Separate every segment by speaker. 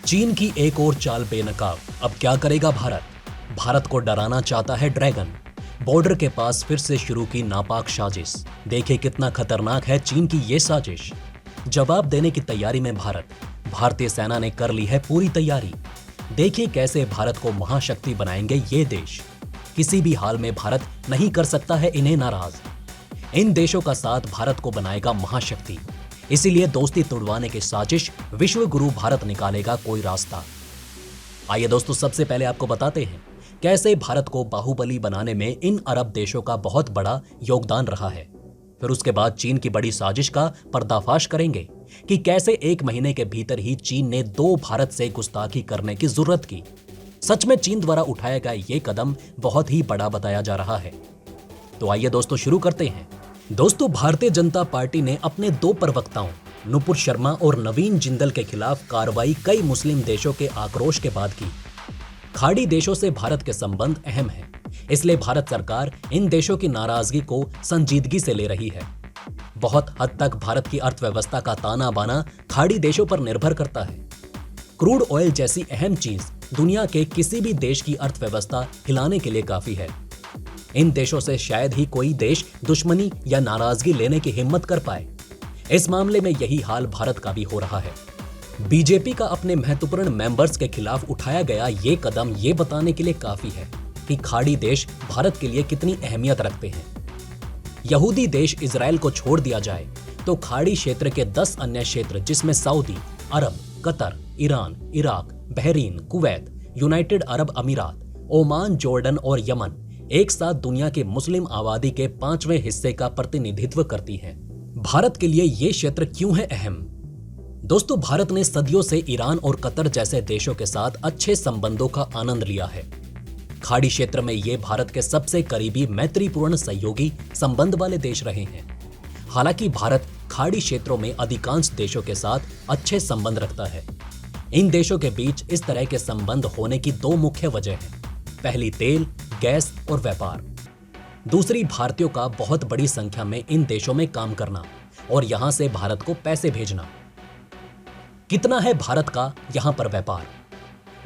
Speaker 1: चीन की एक और चाल बेनकाब। अब क्या करेगा भारत? भारत को डराना चाहता है ड्रैगन। बॉर्डर के पास फिर से शुरू की नापाक साजिश। देखिए कितना खतरनाक है चीन की ये साजिश। जवाब देने की तैयारी में भारत। भारतीय सेना ने कर ली है पूरी तैयारी। देखिए कैसे भारत को महाशक्ति बनाएंगे ये देश। किसी भी हाल में भारत नहीं कर सकता है इन्हें नाराज। इन देशों का साथ भारत को बनाएगा महाशक्ति। इसीलिए दोस्ती तुड़वाने की साजिश विश्व गुरु भारत निकालेगा कोई रास्ता। आइए दोस्तों, सबसे पहले आपको बताते हैं कैसे भारत को बाहुबली बनाने में इन अरब देशों का बहुत बड़ा योगदान रहा है। फिर उसके बाद चीन की बड़ी साजिश का पर्दाफाश करेंगे कि कैसे एक महीने के भीतर ही चीन ने 2 भारत से गुस्ताखी करने की जरूरत की। सच में चीन द्वारा उठाया गया ये कदम बहुत ही बड़ा बताया जा रहा है। तो आइए दोस्तों शुरू करते हैं। दोस्तों, भारतीय जनता पार्टी ने अपने 2 प्रवक्ताओं नुपुर शर्मा और नवीन जिंदल के खिलाफ कार्रवाई कई मुस्लिम देशों के आक्रोश के बाद की। खाड़ी देशों से भारत के संबंध अहम हैं, इसलिए भारत सरकार इन देशों की नाराजगी को संजीदगी से ले रही है। बहुत हद तक भारत की अर्थव्यवस्था का ताना बाना खाड़ी देशों पर निर्भर करता है। क्रूड ऑयल जैसी अहम चीज दुनिया के किसी भी देश की अर्थव्यवस्था हिलाने के लिए काफी है। इन देशों से शायद ही कोई देश दुश्मनी या नाराजगी लेने की हिम्मत कर पाए। इस मामले में यही हाल भारत का भी हो रहा है। बीजेपी का अपने महत्वपूर्ण मेंबर्स के खिलाफ उठाया गया ये कदम ये बताने के लिए काफी है कि खाड़ी देश भारत के लिए कितनी अहमियत रखते हैं। यहूदी देश इजराइल को छोड़ दिया जाए तो खाड़ी क्षेत्र के 10 अन्य क्षेत्र जिसमें Saudi Arab, Qatar, Iran, Iraq, Bahrain, Kuwait, United Arab Emirates, Oman, Jordan और यमन एक साथ दुनिया के मुस्लिम आबादी के 5वें हिस्से का प्रतिनिधित्व करती है। भारत के लिए ये क्षेत्र क्यों है अहम? दोस्तों, भारत ने सदियों से ईरान और कतर जैसे देशों के साथ अच्छे संबंधों का आनंद लिया है। खाड़ी क्षेत्र में ये भारत के सबसे करीबी मैत्रीपूर्ण सहयोगी संबंध वाले देश रहे हैं। हालांकि भारत खाड़ी क्षेत्रों में अधिकांश देशों के साथ अच्छे संबंध रखता है। इन देशों के बीच इस तरह के संबंध होने की 2 मुख्य वजह हैं। पहली तेल, गैस और व्यापार। दूसरी भारतीयों का बहुत बड़ी संख्या में इन देशों में काम करना और यहां से भारत को पैसे भेजना। कितना है भारत का यहां पर व्यापार?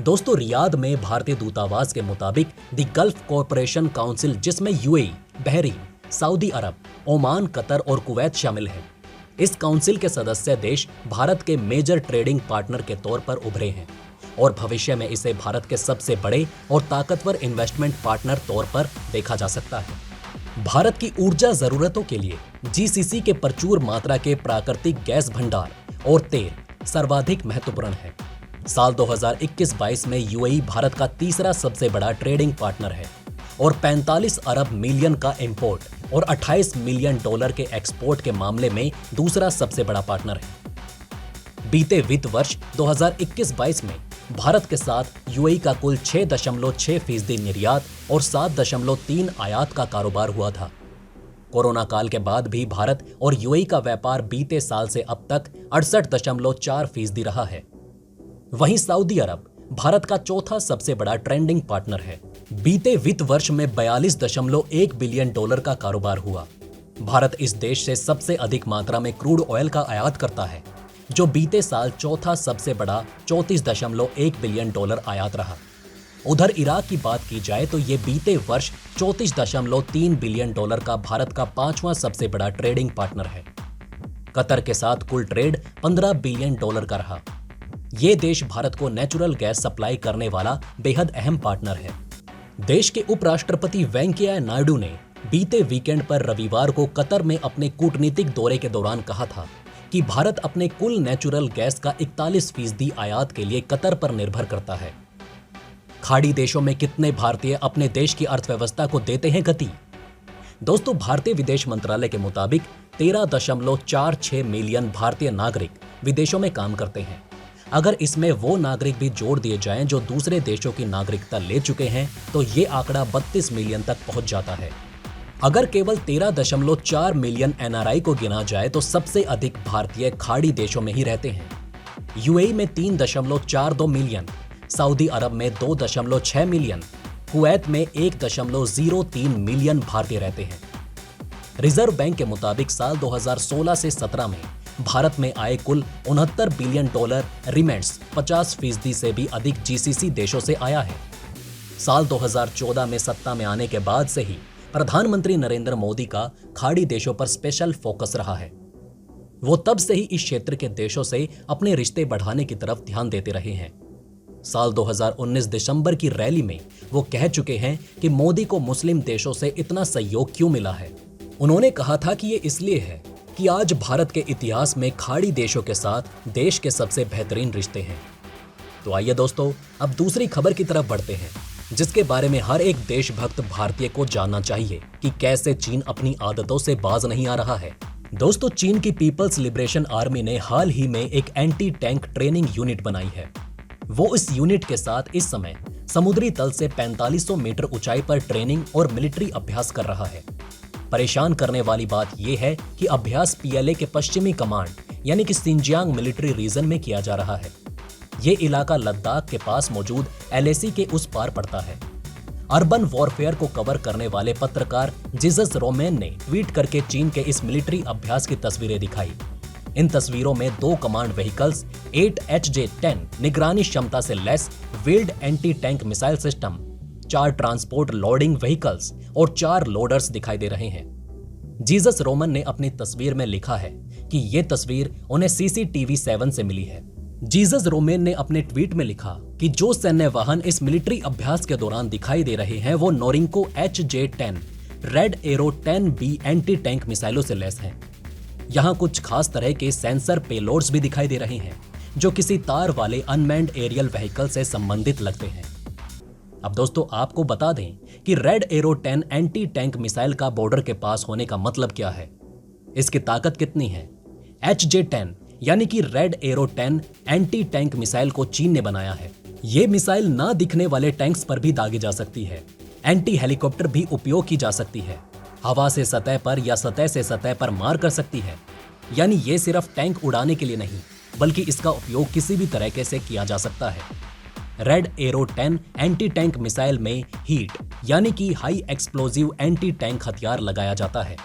Speaker 1: दोस्तों, रियाद में भारतीय दूतावास के मुताबिक द गल्फ कॉरपोरेशन काउंसिल, जिसमें यूएई, बहरीन, सऊदी अरब, ओमान, कतर और कुवैत शामिल है। इस काउंसिल के सदस्य देश भारत के मेजर ट्रेडिंग पार्टनर के तौर पर उभरे हैं और भविष्य में इसे भारत के सबसे बड़े और ताकतवर इन्वेस्टमेंट पार्टनर तौर पर देखा जा सकता है। भारत की ऊर्जा जरूरतों के लिए जीसीसी के प्रचुर मात्रा के प्राकृतिक गैस भंडार और तेल सर्वाधिक महत्वपूर्ण है। साल 2021-22 में यूएई भारत का तीसरा सबसे बड़ा ट्रेडिंग पार्टनर है और 45 अरब मिलियन का इंपोर्ट और 28 मिलियन डॉलर के एक्सपोर्ट के मामले में दूसरा सबसे बड़ा पार्टनर है। बीते वित्त वर्ष 2021-22 में भारत के साथ यूएई का कुल 6.6% निर्यात और 7.3 आयात का कारोबार हुआ था। कोरोना काल के बाद भी भारत और यूएई का व्यापार बीते साल से अब तक 68.4% रहा है। वहीं सऊदी अरब भारत का चौथा सबसे बड़ा ट्रेडिंग पार्टनर है। बीते वित्त वर्ष में 42.1 बिलियन डॉलर का कारोबार हुआ। भारत इस देश से सबसे अधिक मात्रा में क्रूड ऑयल का आयात करता है, जो बीते साल चौथा सबसे बड़ा 34.1 बिलियन डॉलर आयात रहा। उधर इराक की बात की जाए तो ये बीते वर्ष 34.3 बिलियन डॉलर का भारत का 5वां सबसे बड़ा ट्रेडिंग पार्टनर है। कतर के साथ कुल ट्रेड 15 बिलियन डॉलर का रहा। ये देश भारत को नेचुरल गैस सप्लाई करने वाला बेहद अहम पार्टनर है। देश के उपराष्ट्रपति वेंकैया नायडू ने बीते वीकेंड पर रविवार को कतर में अपने कूटनीतिक दौरे के दौरान कहा था कि भारत अपने कुल नेचुरल गैस का 41% आयात के लिए कतर पर निर्भर करता है। खाड़ी देशों में कितने भारतीय अपने देश की अर्थव्यवस्था को देते हैं गति? दोस्तों, भारतीय विदेश मंत्रालय के मुताबिक 13.46 मिलियन भारतीय नागरिक विदेशों में काम करते हैं। अगर इसमें वो नागरिक भी जोड़ दिए जाएं जो दूसरे देशों की नागरिकता ले चुके हैं तो ये आंकड़ा 32 मिलियन तक पहुंच जाता है। अगर केवल 13.4 मिलियन एनआरआई को गिना जाए तो सबसे अधिक भारतीय खाड़ी देशों में ही रहते हैं। यूएई में 3.42 मिलियन, सऊदी अरब में 2.6 मिलियन, कुवैत में 1.03 मिलियन भारतीय रहते हैं। रिजर्व बैंक के मुताबिक साल 2016 से 17 में भारत में आए कुल $69 बिलियन रिमेंड्स 50% से भी अधिक जीसीसी देशों से आया है। साल 2014 में सत्ता में आने के बाद से ही प्रधानमंत्री नरेंद्र मोदी का खाड़ी देशों पर स्पेशल फोकस रहा है। वो तब से ही इस क्षेत्र के देशों से अपने रिश्ते बढ़ाने की तरफ ध्यान देते रहे हैं। साल 2019 दिसंबर की रैली में वो कह चुके हैं कि मोदी को मुस्लिम देशों से इतना सहयोग क्यों मिला है। उन्होंने कहा था कि ये इसलिए है कि आज भारत के इतिहास में खाड़ी देशों के साथ देश के सबसे बेहतरीन रिश्ते हैं। तो आइए दोस्तों, अब दूसरी खबर की तरफ बढ़ते हैं, जिसके बारे में हर एक देशभक्त भारतीय को जानना चाहिए कि कैसे चीन अपनी आदतों से बाज नहीं आ रहा है। दोस्तों, चीन की पीपल्स लिबरेशन आर्मी ने हाल ही में एक एंटी टैंक ट्रेनिंग यूनिट बनाई है। वो इस यूनिट के साथ इस समय समुद्री तल से 4500 मीटर ऊंचाई पर ट्रेनिंग और मिलिट्री अभ्यास कर रहा है। परेशान करने वाली बात यह है कि अभ्यास पीएलए के पश्चिमी कमांड यानी कि सिंजियांग मिलिट्री रीजन में किया जा रहा है। ये इलाका लद्दाख के पास मौजूद एलएसी के उस पार पड़ता है। अर्बन वॉरफेयर को कवर करने वाले पत्रकार जीसस रोमेन ने ट्वीट करके चीन के इस मिलिट्री अभ्यास की तस्वीरें दिखाई। इन तस्वीरों में 2 कमांड व्हीकल्स, 8 HJ-10 निगरानी क्षमता से लैस wheeled anti tank missile system, 4 transport loading vehicles और 4 लोडर्स दिखाई दे रहे हैं। जीसस रोमन ने अपनी तस्वीर में लिखा है कि ये तस्वीर उन्हें CCTV 7 से मिली है। जीसस रोमेन ने अपने ट्वीट में लिखा कि जो सैन्य वाहन इस मिलिट्री अभ्यास के दौरान दिखाई दे रहे हैं वो Norinco HJ-10 red arrow 10B anti tank मिसाइलों से लैस हैं। यहाँ कुछ खास तरह के सेंसर पेलोड्स भी दिखाई दे रहे हैं जो किसी तार वाले अनमैन्ड एरियल व्हीकल से संबंधित लगते हैं। अब दोस्तों, आपको बता दें कि red arrow 10 anti tank missile का बॉर्डर के पास होने का मतलब क्या है, इसकी ताकत कितनी है। HJ-10 यानी कि red arrow 10 anti tank missile को चीन ने बनाया है। ये मिसाइल ना दिखने वाले टैंक्स पर भी दागी जा सकती है। एंटी हेलीकॉप्टर भी उपयोग की जा सकती है। हवा से सतह पर या सतह से सतह पर मार कर सकती है। यानी ये सिर्फ टैंक उड़ाने के लिए नहीं, बल्कि इसका उपयोग किसी भी तरीके से किया जा सकता है। Red arrow 10 anti tank missile में हीट यानी कि हाई एक्सप्लोजिव एंटी टैंक हथियार लगाया जाता है।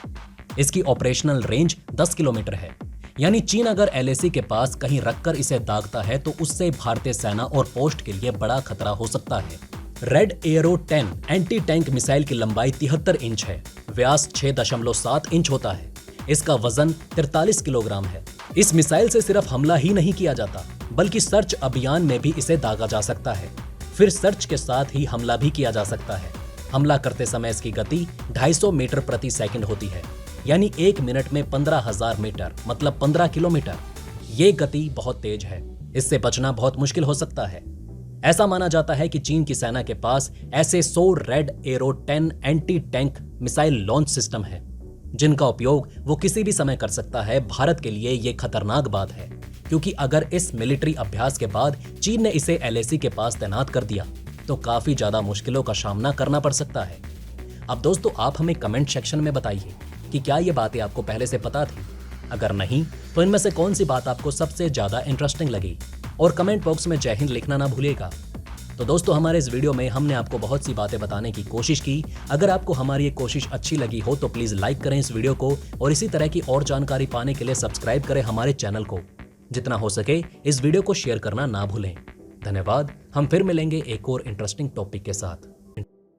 Speaker 1: इसकी ऑपरेशनल रेंज 10 किलोमीटर है। यानी चीन अगर एलएसी के पास कहीं रखकर इसे दागता है तो उससे भारतीय सेना और पोस्ट के लिए बड़ा खतरा हो सकता है। Red arrow 10 anti tank missile की लंबाई 73 इंच है, व्यास 6.7 इंच होता है। इसका वजन 43 किलोग्राम है। इस मिसाइल से सिर्फ हमला ही नहीं किया जाता, बल्कि सर्च अभियान में भी इसे दागा जा सकता है। फिर सर्च के साथ ही हमला भी किया जा सकता है। हमला करते समय इसकी गति 250 मीटर प्रति सेकंड होती है, यानी 1 मिनट में 15,000 मीटर मतलब 15 किलोमीटर। ये गति बहुत तेज है, इससे बचना बहुत मुश्किल हो सकता है। ऐसा माना जाता है कि चीन की सेना के पास ऐसे 100 red arrow 10 anti tank missile launch system है, जिनका उपयोग वो किसी भी समय कर सकता है। भारत के लिए ये खतरनाक बात है, क्योंकि अगर इस मिलिट्री अभ्यास के बाद चीन ने इसे एलएसी के पास तैनात कर दिया तो काफी ज्यादा मुश्किलों का सामना करना पड़ सकता है। अब दोस्तों, आप हमें कमेंट सेक्शन में बताइए कि क्या ये बातें आपको पहले से पता थी। अगर नहीं तो इनमें से कौन सी बात आपको सबसे ज्यादा इंटरेस्टिंग लगी, और कमेंट बॉक्स में जय हिंद लिखना ना भूलिएगा। तो दोस्तों, हमारे इस वीडियो में हमने आपको बहुत सी बातें बताने की कोशिश की। अगर आपको हमारी ये कोशिश अच्छी लगी हो तो प्लीज लाइक करें इस वीडियो को, और इसी तरह की और जानकारी पाने के लिए सब्सक्राइब करें हमारे चैनल को। जितना हो सके इस वीडियो को शेयर करना ना भूलें। धन्यवाद। हम फिर मिलेंगे एक और इंटरेस्टिंग टॉपिक के साथ।